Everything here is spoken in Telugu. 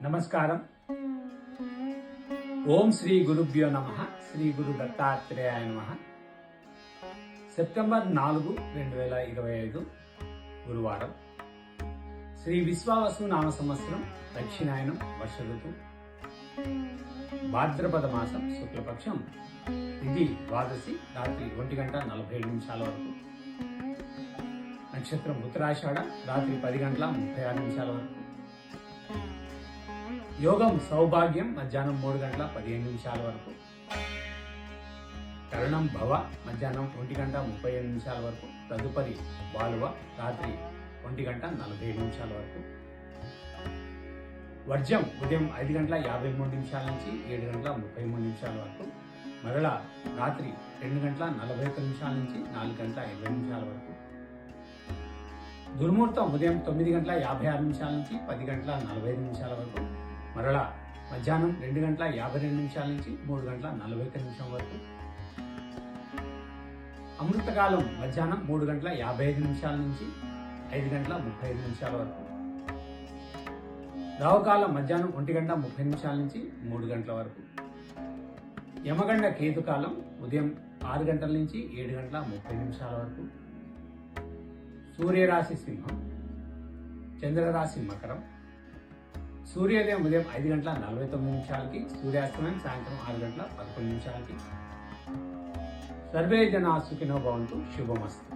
నమస్కారం. ఓం శ్రీ గురుభ్యో నమః. శ్రీ గురు దత్తాత్రేయాయ నమః. సెప్టెంబర్ 4, 2025 గురువారం. శ్రీ విశ్వావసు నామ సంవత్సరం దక్షిణాయనం వర్ష ఋతు, భాద్రపద మాసం శుక్లపక్షం, ఇది ద్వాదశి, రాత్రి 1:47 వరకు. నక్షత్రం ఉత్తరాషాఢ, రాత్రి 10:36 వరకు. యోగం సౌభాగ్యం మధ్యాహ్నం 3:15 వరకు. కరణం భవ మధ్యాహ్నం 1:35 వరకు. తదుపరి బాలువ రాత్రి 1:47 వరకు. వర్జం ఉదయం 5:53 నుంచి 7:33 వరకు. మరలా రాత్రి 2:41 నుంచి 4:20 వరకు. దుర్ముహూర్తం ఉదయం 9:56 నుంచి 10:45 వరకు. మరలా మధ్యాహ్నం 2:52 నుంచి 3:41 వరకు. అమృతకాలం మధ్యాహ్నం 3:55 నుంచి 5:35 వరకు. రావుకాలం మధ్యాహ్నం 1:30 నుంచి 3 గంటల వరకు. యమగండ కేతుకాలం ఉదయం 6 గంటల నుంచి 7:30 వరకు. సూర్యరాశి సింహం, చంద్రరాశి మకరం. సూర్యోదయం ఉదయం 5:49, సూర్యాస్తమయం సాయంత్రం 6:11. సర్వే జనా సుఖినో భవంతు. శుభమస్తు.